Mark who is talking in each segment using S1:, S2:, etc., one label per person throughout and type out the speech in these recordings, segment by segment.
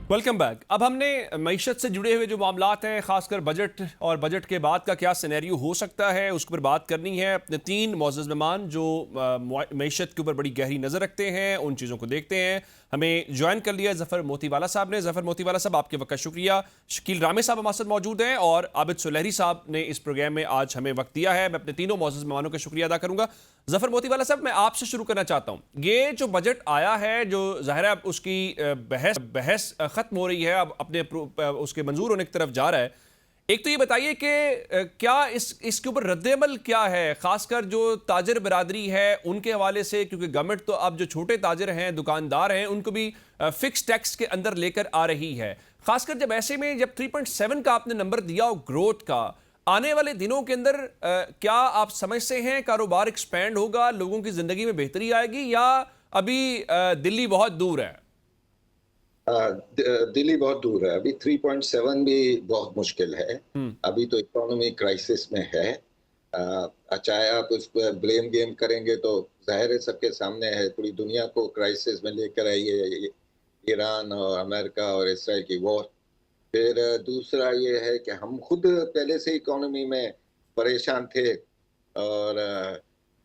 S1: Welcome back. अब हमने मईशत से जुड़े हुए जो मामलात हैं, खासकर बजट और बजट के बाद का क्या सिनेरियो हो सकता है, उस पर बात करनी है। अपने तीन मोअज़्ज़ज़ मेहमान जो मईशत के ऊपर बड़ी गहरी नज़र रखते हैं, उन चीज़ों को देखते हैं। हमें ज्वाइन कर लिया ज़फ़र मोतीवाला साहब ने। ज़फ़र मोतीवाला साहब, आपके वक्त शुक्रिया। शकील रामे साहब हमारे साथ मौजूद हैं और आबिद सुलहरी साहब ने इस प्रोग्राम में आज हमें वक्त दिया है। मैं अपने तीनों मोअज़्ज़ज़ मेहमानों का शुक्रिया अदा करूँगा। ज़फ़र मोतीवाला साहब, मैं आपसे शुरू करना चाहता हूँ। ये जो बजट आया है, जो ज़ाहिर है उसकी बहस बहस ख़त्म हो रही है, अब अपने उसके मंजूर होने की तरफ जा रहा है। एक तो ये बताइए कि क्या इसके ऊपर रद्द-ए-अमल क्या है, खासकर जो ताजर बिरादरी है उनके हवाले से, क्योंकि गवर्नमेंट तो अब जो छोटे ताजर हैं, दुकानदार हैं, उनको भी फिक्स टैक्स के अंदर लेकर आ रही है। खासकर जब ऐसे में जब 3.7 का आपने नंबर दिया हो ग्रोथ का, आने वाले दिनों के अंदर क्या आप समझते हैं कारोबार एक्सपैंड होगा, लोगों की जिंदगी में बेहतरी आएगी, या अभी दिल्ली बहुत दूर है?
S2: दिल्ली बहुत दूर है। अभी 3.7 भी बहुत मुश्किल है।
S1: हम्म।
S2: अभी तो इकोनॉमी क्राइसिस में है। चाहे आप उस पर ब्लेम गेम करेंगे तो जाहिर है सबके सामने है, पूरी दुनिया को क्राइसिस में लेकर आई है ईरान और अमेरिका और इसराइल की वॉर। फिर दूसरा ये है कि हम खुद पहले से इकोनॉमी में परेशान थे और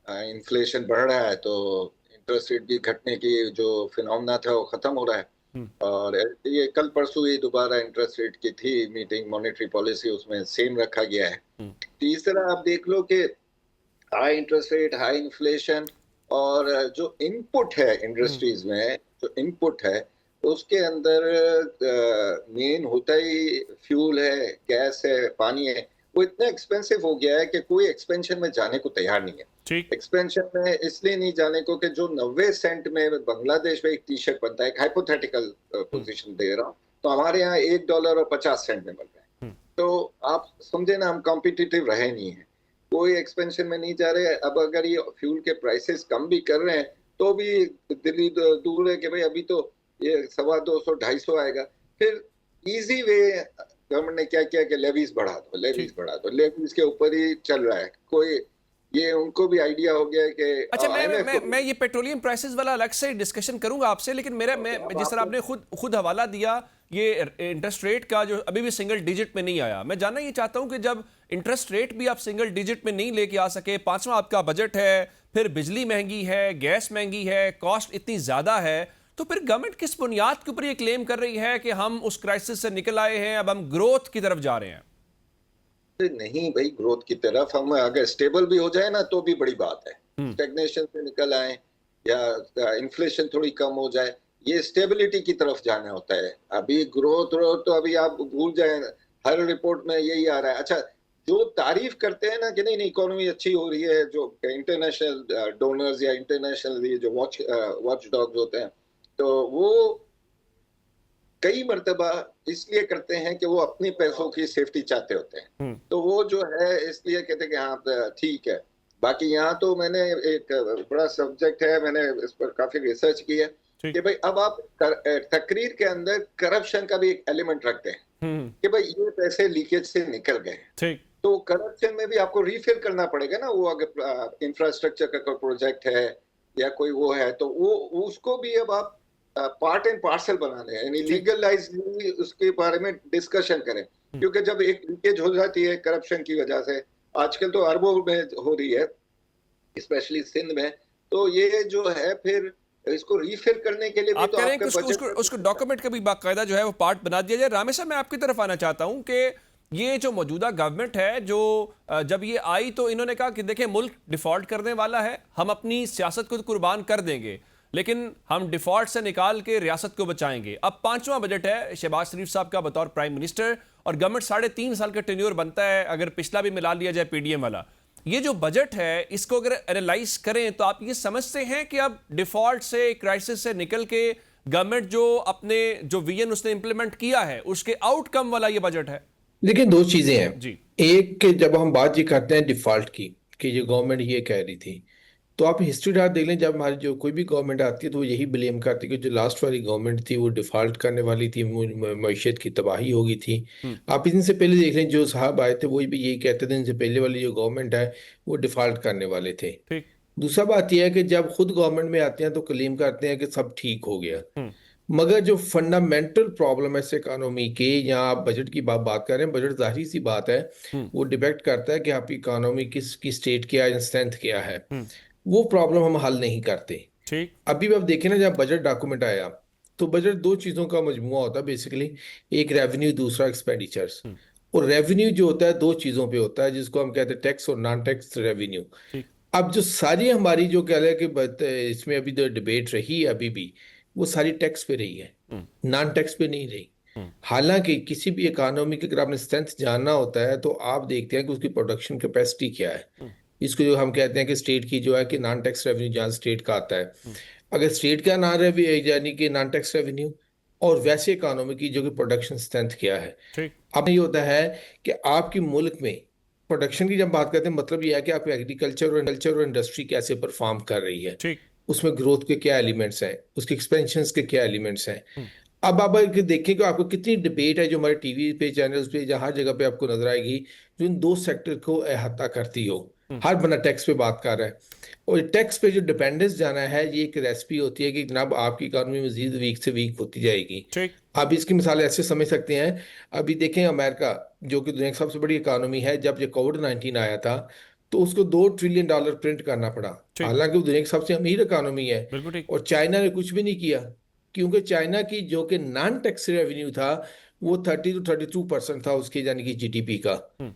S2: इन्फ्लेशन बढ़ रहा है, तो इंटरेस्ट रेट भी घटने की जो फिनोमेना था वो खत्म हो रहा है।
S1: हम्म।
S2: और ये कल परसों ही दोबारा इंटरेस्ट रेट की थी मीटिंग, मॉनेटरी पॉलिसी उसमें सेम रखा गया है।
S1: हम्म।
S2: तीसरा आप देख लो कि high interest rate, high inflation और जो इनपुट है
S1: हम्म।
S2: इंडस्ट्रीज में, जो इनपुट है उसके अंदर मेन होता ही फ्यूल है, गैस है, पानी है। वो इतना एक्सपेंसिव हो गया है कि कोई एक्सपेंशन में जाने को तैयार नहीं है।
S1: ठीक।
S2: एक्सपेंशन में इसलिए नहीं जाने को कि जो 90 सेंट में बांग्लादेश में एक टी शर्ट बनता है, एक हाइपोथेटिकल
S1: हम्म।
S2: पोजीशन दे रहा हूँ, तो हमारे यहाँ $1.50 में बन रहा है।
S1: हम्म।
S2: तो आप समझे ना, हम कॉम्पिटिटिव रहे नहीं है, कोई एक्सपेंशन में नहीं जा रहे। अब अगर ये फ्यूल के प्राइसेस कम भी कर रहे हैं तो भी दिल्ली दूर है कि भाई अभी तो ये 250 250 आएगा। फिर इजी वे गवर्नमेंट ने क्या किया कि लेवीज बढ़ा दो, लेवीज
S1: ठीक।
S2: बढ़ा दो, लेवीज के ऊपर ही चल रहा है। कोई ये उनको भी आइडिया हो गया है कि
S1: अच्छा, मैं मैं
S2: आईएमएफ
S1: मैं
S2: को
S1: मैं ये पेट्रोलियम प्राइसेस वाला अलग से डिस्कशन करूंगा आपसे, लेकिन मेरा मैं
S2: अब
S1: जिस तरह
S2: आपको
S1: आपने खुद खुद हवाला दिया ये इंटरेस्ट रेट का, जो अभी भी सिंगल डिजिट में नहीं आया, मैं जानना ये चाहता हूं कि जब इंटरेस्ट रेट भी आप सिंगल डिजिट में नहीं लेके आ सके, पांचवा आपका बजट है, फिर बिजली महंगी है, गैस महंगी है, कॉस्ट इतनी ज्यादा है, तो फिर गवर्नमेंट किस बुनियाद के ऊपर ये क्लेम कर रही है कि हम उस क्राइसिस से निकल आए हैं, अब हम ग्रोथ की तरफ जा रहे हैं?
S2: नहीं भाई, ग्रोथ की तरफ हम अगर स्टेबल भी हो जाए ना तो भी बड़ी बात है।
S1: हम्म।
S2: स्टेगनेशन से निकल आए या इन्फ्लेशन थोड़ी कम हो जाए, ये स्टेबिलिटी की तरफ जाना होता है। अभी ग्रोथ ग्रोथ तो अभी आप भूल जाए, हर रिपोर्ट में यही आ रहा है। अच्छा, जो तारीफ करते हैं ना कि नहीं नहीं इकोनॉमी अच्छी हो रही है, जो इंटरनेशनल डोनर्स या इंटरनेशनल ये जो वॉच डॉग्स होते हैं, तो वो कई मर्तबा इसलिए करते हैं कि वो अपने पैसों की सेफ्टी चाहते होते हैं।
S1: हम्म।
S2: तो वो जो है इसलिए कहते हैं कि हाँ ठीक है। बाकी यहाँ तो मैंने एक बड़ा सब्जेक्ट है, मैंने इस पर काफी रिसर्च की है
S1: ठीक।
S2: कि भाई अब आप तकरीर के अंदर करप्शन का भी एक एलिमेंट रखते हैं
S1: हम्म।
S2: कि भाई ये पैसे लीकेज से निकल गए हैं।
S1: ठीक।
S2: तो करप्शन में भी आपको रिफिल करना पड़ेगा ना। वो अगर इंफ्रास्ट्रक्चर का कोई प्रोजेक्ट है या कोई वो है तो वो उसको भी अब आप पार्ट एंड पार्सल बना लें, यानी
S1: ठीक।
S2: लीगलाइज उसके बारे में डिस्कशन करें।
S1: हम्म।
S2: क्योंकि जब एक लीकेज हो जाती है करप्शन की वजह से, आजकल तो अरबों में हो रही है, स्पेशली सिंध में, तो ये जो है फिर इसको रीफिल करने के लिए भी
S1: आप
S2: तो
S1: कह रहे हैं
S2: आपके
S1: कि उसको
S2: बजट
S1: उसको
S2: में
S1: उसको
S2: कुछ होता है।
S1: डॉक्यूमेंट का भी बाकायदा जो है वो पार्ट बना दिया जाए। रामेश साहब, मैं आपकी तरफ आना चाहता हूं कि ये जो मौजूदा गवर्नमेंट है, जो जब ये आई तो इन्होंने कहा कि देखिए मुल्क डिफॉल्ट करने वाला है, हम अपनी सियासत को तो कुर्बान कर देंगे, लेकिन हम डिफॉल्ट से निकाल के रियासत को बचाएंगे। अब पांचवा बजट है शहबाज शरीफ साहब का बतौर प्राइम मिनिस्टर, और गवर्नमेंट 3.5 साल का टेन्योर बनता है, अगर पिछला भी मिला लिया जाए पीडीएम वाला। ये जो बजट है, इसको अगर एनालाइज करें तो आप ये समझते हैं कि अब डिफॉल्ट से, क्राइसिस से निकल के गवर्नमेंट जो अपने जो विजन उसने इंप्लीमेंट किया है उसके आउटकम वाला ये बजट है?
S3: देखिए, दो चीजें हैं।
S1: जी।
S3: एक कि जब हम बात ये करते हैं डिफॉल्ट की, कि जो गवर्नमेंट ये कह रही थी, तो आप हिस्ट्री डाट देख लें। जब हमारी जो कोई भी गवर्नमेंट आती है तो वो यही ब्लेम करती है कि जो लास्ट वाली गवर्नमेंट थी वो डिफॉल्ट करने वाली थी, मईशत की तबाही हो गई थी।
S1: हम्म।
S3: आप इनसे पहले देख लें, जो साहब आए थे वही भी यही कहते थे इनसे पहले वाली जो गवर्नमेंट है वो डिफॉल्ट करने वाले थे।
S1: ठीक।
S3: दूसरा बात यह है कि जब खुद गवर्नमेंट में आते हैं तो क्लेम करते हैं कि सब ठीक हो गया।
S1: हम्म।
S3: मगर जो फंडामेंटल प्रॉब्लम है इस इकोनॉमी के, यहाँ आप बजट की बात कर रहे हैं, बजट जाहिर सी बात है
S1: हम्म।
S3: वो डिपेंड करता है कि आपकी इकोनॉमी की स्टेट क्या है, स्ट्रेंथ क्या है।
S1: हम्म।
S3: वो प्रॉब्लम हम हल नहीं करते।
S1: ठीक।
S3: अभी भी आप देखें ना, जब बजट डॉक्यूमेंट आया तो बजट दो चीज़ों का मजमुआ होता है बेसिकली, एक रेवेन्यू, दूसरा एक्सपेंडिचर्स।
S1: हम्म।
S3: और रेवेन्यू जो होता है दो चीज़ों पे होता है, जिसको हम कहते हैं टैक्स और नॉन टैक्स रेवेन्यू।
S1: ठीक।
S3: अब जो सारी हमारी जो कह रहे हैं कि इसमें अभी जो डिबेट रही है अभी भी, वो सारी टैक्स पे रही है,
S1: हम्म।
S3: नॉन टैक्स पे नहीं रही।
S1: हम्म।
S3: हालांकि किसी भी इकोनॉमी की अगर आपने स्ट्रेंथ जानना होता है तो आप देखते हैं कि उसकी प्रोडक्शन कैपेसिटी क्या है।
S1: हम्म।
S3: इसको जो हम कहते हैं कि स्टेट की जो है कि नॉन टैक्स रेवेन्यू जहाँ स्टेट का आता है,
S1: हम्म।
S3: अगर स्टेट का ना रेवेन्यू यानी कि नॉन टैक्स रेवेन्यू, और वैसे इकोनॉमी की जो कि प्रोडक्शन स्ट्रेंथ क्या है।
S1: ठीक।
S3: अब ये होता है कि आपकी मुल्क में प्रोडक्शन की जब बात करते हैं, मतलब ये है कि आपकी एग्रीकल्चर और इंडस्ट्री कैसे परफॉर्म कर रही है,
S1: ठीक।
S3: उसमें ग्रोथ के क्या एलिमेंट्स हैं, उसके एक्सपेंशन के क्या एलिमेंट्स हैं।
S1: हम्म।
S3: अब आप अगर देखें कि आपको कितनी डिबेट है जो हमारे टीवी पे, चैनल्स पे, या हर जगह पे आपको नजर आएगी, जो इन दो सेक्टर को अहाता करती हो।
S1: हम्म।
S3: हर बंदा टैक्स पे बात कर रहा है, और टैक्स पे जो डिपेंडेंस जाना है, ये एक रेसिपी होती है कि जनाब आपकी इकानमी मजीद वीक से वीक होती जाएगी।
S1: ठीक।
S3: आप इसकी मिसाल ऐसे समझ सकते हैं, अभी देखें अमेरिका जो कि दुनिया की सबसे बड़ी इकानमी है, जब ये कोविड-19 आया था तो उसको $2 ट्रिलियन प्रिंट करना पड़ा।
S1: ठीक।
S3: हालांकि वो दुनिया की सबसे अमीर इकानमी है,
S1: बिल्कुल ठीक।
S3: और चाइना ने कुछ भी नहीं किया, क्योंकि चाइना की जो कि नॉन टैक्स रेवेन्यू था वो 30 to 32% था उसकी, यानी कि जीडीपी का।
S1: हम्म।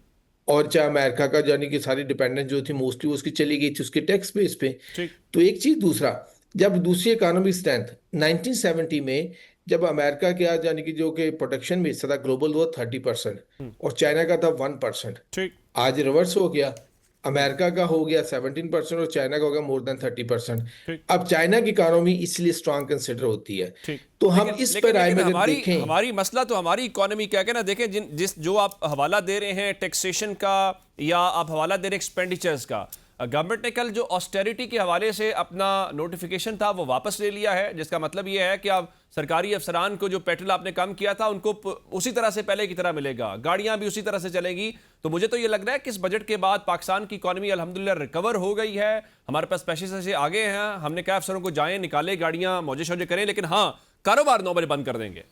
S3: और चाहे अमेरिका का यानी कि सारी डिपेंडेंस जो थी मोस्टली उसकी चली गई थी उसके टैक्स बेस पे।
S1: ठीक।
S3: तो एक चीज, दूसरा, जब दूसरी इकोनॉमिक स्ट्रेंथ 1970 में, जब अमेरिका के आज यानी कि जो कि प्रोडक्शन में हिस्सा था ग्लोबल, वो 30%
S1: हम्म।
S3: और चाइना का था 1%।
S1: ठीक।
S3: आज रिवर्स हो गया, अमेरिका का हो गया 17% और चाइना का हो गया मोर देन 30%।
S1: ठीक।
S3: अब चाइना की इकोनॉमी इसलिए स्ट्रांग कंसिडर होती है।
S1: ठीक।
S3: तो हम
S1: लेकिन
S3: इस
S1: लेकिन
S3: पर आए
S1: लेकिन
S3: में अगर
S1: हमारी
S3: देखें,
S1: हमारी मसला तो हमारी इकोनॉमी क्या है ना, देखें जो आप हवाला दे रहे हैं टैक्सेशन का, या आप हवाला दे रहे हैं एक्सपेंडिचर्स का, गवर्नमेंट ने कल जो ऑस्टेरिटी के हवाले से अपना नोटिफिकेशन था वो वापस ले लिया है, जिसका मतलब ये है कि अब सरकारी अफसरान को जो पेट्रोल आपने कम किया था उनको उसी तरह से पहले की तरह मिलेगा, गाड़ियां भी उसी तरह से चलेंगी। तो मुझे तो ये लग रहा है कि इस बजट के बाद पाकिस्तान की इकोनॉमी अल्हम्दुलिल्लाह रिकवर हो गई है, हमारे पास पैसे से आगे हैं। हमने कहा अफसरों को जाएं, निकालें गाड़ियां, मौजे शौजे करें, लेकिन हाँ, कारोबार 9 बजे बंद कर देंगे।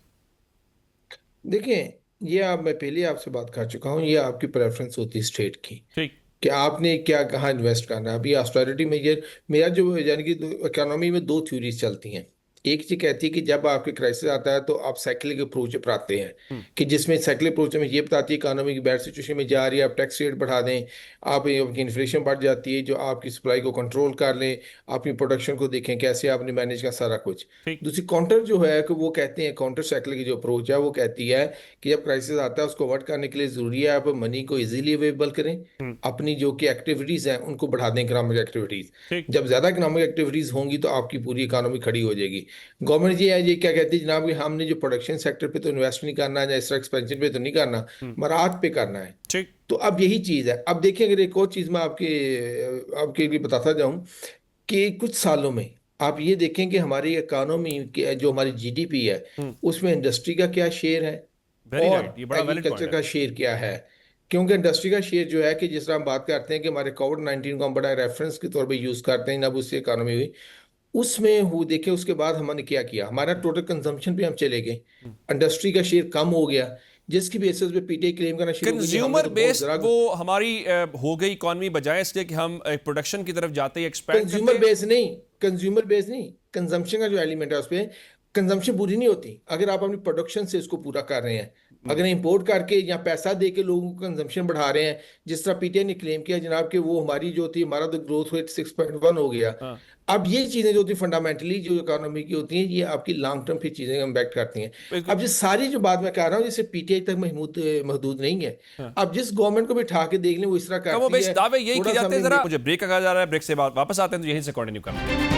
S3: देखें, ये आप, मैं पहले आपसे बात कर चुका हूँ, ये आपकी प्रेफरेंस होती है स्टेट की
S1: ठीक।
S3: कि आपने क्या कहाँ इन्वेस्ट करना है। अभी ऑस्टेरिटी मेजर, मेरा जो यानी कि इकोनॉमी में दो थ्योरीज चलती हैं। एक चीज कहती है कि जब आपके क्राइसिस आता है तो आप साइक्लिक अप्रोच अपनाते हैं,
S1: हम्म।
S3: कि जिसमें साइक्लिक अप्रोच में ये बताती है इकोनॉमी की बैड सिचुएशन में जा रही है, आप टैक्स रेट बढ़ा दें, आपकी इन्फ्लेशन बढ़ जाती है, जो आपकी सप्लाई को कंट्रोल कर लें, अपनी प्रोडक्शन को देखें कैसे आपने मैनेज का सारा कुछ।
S1: ठीक।
S3: दूसरी काउंटर जो है कि वो कहते हैं, काउंटर साइक्लिक जो अप्रोच है वो कहती है कि जब क्राइसिस आता है उसको अवॉइड करने के लिए ज़रूरी है आप मनी को इजीली अवेलेबल करें,
S1: हम्म।
S3: अपनी जो कि एक्टिविटीज़ हैं उनको बढ़ा दें, इकोनॉमिक एक्टिविटीज़।
S1: ठीक।
S3: जब ज़्यादा इकोनॉमिक एक्टिविटीज़ होंगी तो आपकी पूरी इकोनॉमी खड़ी हो जाएगी। गवर्नमेंट ये है, ये क्या कहती है जनाब कि हमने जो प्रोडक्शन सेक्टर पे तो इन्वेस्ट नहीं करना है, या इस तरह एक्सपेंशन पे तो नहीं करना, मराहत पे करना है।
S1: ठीक।
S3: तो अब यही चीज़ है। अब देखिए, अगर एक और चीज़ मैं आपके लिए बताता जाऊं, कि कुछ सालों में आप ये देखें कि हमारी इकोनॉमी की जो हमारी जीडीपी है उसमें इंडस्ट्री का क्या शेयर है
S1: वेरी
S3: और
S1: राइट, ये बड़ा वैलिड
S3: एग्रीकल्चर
S1: पॉइंट है।
S3: का शेयर क्या है। क्योंकि इंडस्ट्री का शेयर जो है कि जिस तरह हम बात करते हैं कि हमारे कोविड-19 को हम बड़ा रेफरेंस के तौर पे यूज़ करते हैं, अब उससे इकोनॉमी हुई, उसमें वो देखे उसके बाद हमने क्या किया, हमारा टोटल कंजम्पशन पे हम चले गए, इंडस्ट्री का शेयर कम हो गया, जिसकी बेसिस पे पीटीआई क्लेम करना शुरू हो गई कि हमने
S1: कंज्यूमर
S3: तो बहुत
S1: बेस्ड
S3: ज़रा।
S1: वो हमारी हो गई इकॉनमी, बजाय इसके कि हम प्रोडक्शन की तरफ जाते ही एक्सपैंड करते
S3: कंज्यूमर
S1: हैं।
S3: बेस नहीं, कंज्यूमर बेस नहीं, कंजम्पशन का जो एलिमेंट है उस पर कंजम्पशन पूरी नहीं होती अगर आप अपनी प्रोडक्शन से इसको पूरा कर रहे हैं। अगर इंपोर्ट करके या पैसा दे के लोगों को कंजम्पशन बढ़ा रहे हैं, जिस तरह पीटीआई ने क्लेम किया जनाब कि वो हमारी जो थी, हमारा तो ग्रोथ रेट 6.1 हो गया।
S1: हाँ।
S3: अब ये चीजें जो होती फंडामेंटली जो इकोनॉमी की होती हैं, ये आपकी लॉन्ग टर्म की चीजें इम्पैक्ट करती हैं।
S1: बिल्कुल।
S3: अब ये सारी जो बात मैं कह रहा हूँ जैसे पीटीआई तक महदूद नहीं है।
S1: हाँ।
S3: अब जिस गवर्नमेंट को भी उठा के देख लें वो इस तरह
S1: कमो
S3: करती
S1: बेश
S3: है।
S1: दावे यही
S3: थोड़ा
S1: किए
S3: सा
S1: जाते हैं।
S3: हमने
S1: जरा मुझे ब्रेक का जा रहा है, ब्रेक से बाद वापस आते हैं तो यहीं से कंटिन्यू करते हैं।